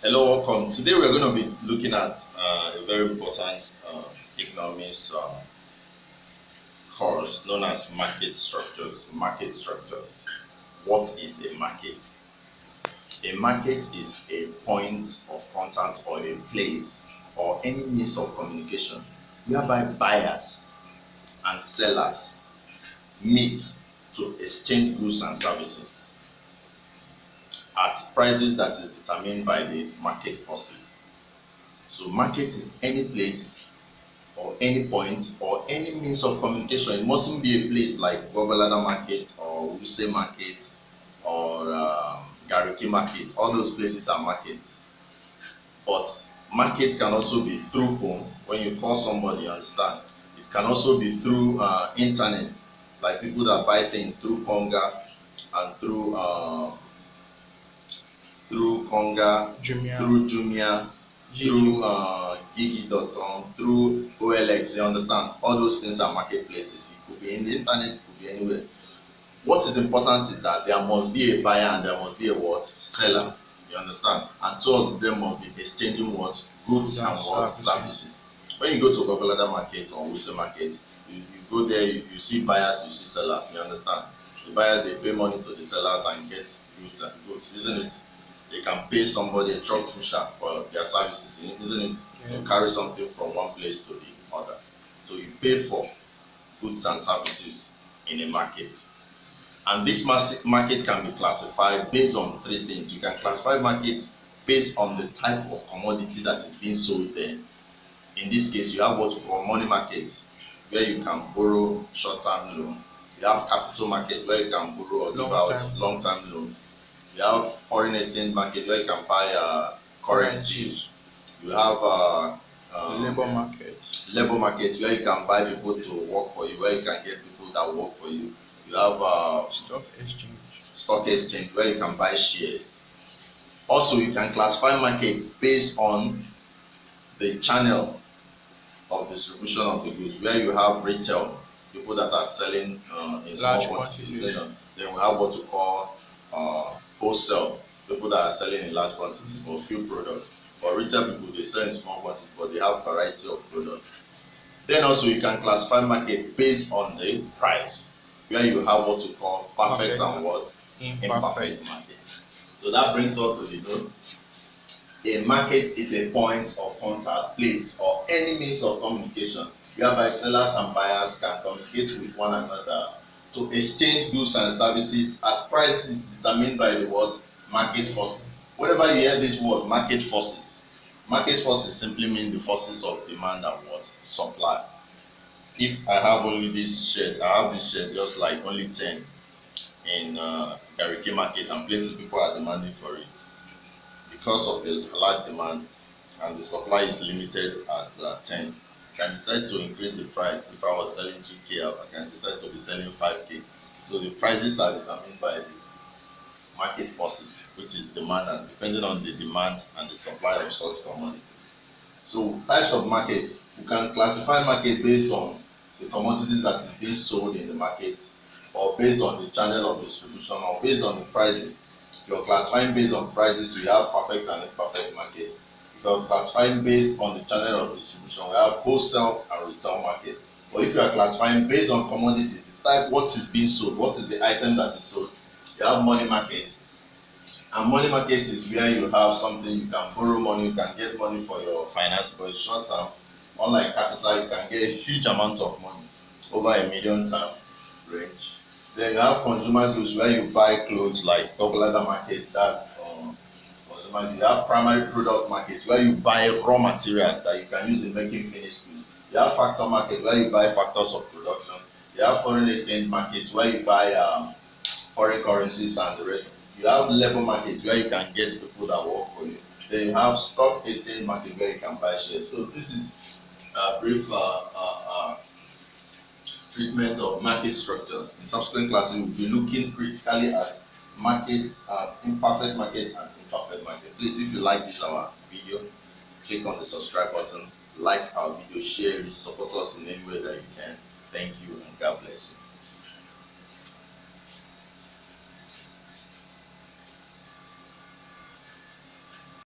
Hello, welcome. Today we're going to be looking at a very important economics course known as market structures. Market structures. What is a market? A market is a point of contact or a place or any means of communication whereby buyers and sellers meet to exchange goods and services at prices that is determined by the market forces. So market is any place or any point or any means of communication. It mustn't be a place like Gogoladar Market or Wuse Market or Gariki Market. All those places are markets. But market can also be through phone. When you call somebody, you understand. It can also be through internet, like people that buy things through Konga and through Konga, Jumia, through Jumia, through Gigi.com, through OLX. You understand? All those things are marketplaces. It could be in the internet, it could be anywhere. What is important is that there must be a buyer and there must be a what? Seller. You understand? And two of them must be exchanging what? Goods and what? Services. When you go to Gogoladar Market or Wuse Market, you go there, you see buyers, you see sellers. You understand? The buyers, they pay money to the sellers and get goods, isn't it? They can pay somebody, a truck pusher, for their services, isn't it? Yeah. To carry something from one place to the other. So you pay for goods and services in a market. And this market can be classified based on three things. You can classify markets based on the type of commodity that is being sold there. In this case, you have what we call money markets, where you can borrow short-term loan. You have capital market, where you can borrow or give out long-term loans. You have foreign exchange market, where you can buy currencies. You have labor market. Labor market, where you can buy people to work for you, where you can get people that work for you. You have stock exchange. Stock exchange, where you can buy shares. Also, you can classify market based on the channel of distribution of the goods, where you have retail, people that are selling in small quantities. Then we have what we call wholesale, people that are selling in large quantities for few products. For retail people, they sell in small quantities, but they have variety of products. Then also you can classify market based on the price, where you have what we call perfect and what? Imperfect market. So that brings us to the note. A market is a point of contact, place, or any means of communication whereby sellers and buyers can communicate with one another to exchange goods and services at prices determined by the word market forces. Whenever you hear this word market forces simply mean the forces of demand and what? Supply. If I have only this shirt, I have this shirt just like only 10 in Gariki market, and plenty people are demanding for it. Because of the large demand and the supply is limited at 10, I can decide to increase the price. If I was selling 2k, I can decide to be selling 5k. So the prices are determined by the market forces, which is demand, and depending on the demand and the supply of such commodities. So types of market, you can classify market based on the commodities that is being sold in the market, or based on the channel of distribution, or based on the prices. If you're classifying based on prices, we have perfect and imperfect market. If you're classifying based on the channel of distribution, we have wholesale and retail market. But if you are classifying based on commodity, the type, what is being sold, what is the item that is sold, you have money market. And money market is where you have something, you can borrow money, you can get money for your finance, but it's short term. Unlike capital, you can get a huge amount of money, over $1 million term range. Then you have consumer goods, where you buy clothes like Gogoladar market, that's consumer goods. You have primary product market, where you buy raw materials that you can use in making finished goods. You have factor market, where you buy factors of production. You have foreign exchange market, where you buy foreign currencies and the rest. You have labor market, where you can get people that work for you. Then you have stock exchange market, where you can buy shares. So this is a brief treatment of market structures. In subsequent classes, we'll be looking critically at market, imperfect market and imperfect market. Please, if you like this our video, click on the subscribe button, like our video, share it, support us in any way that you can. Thank you and God bless you.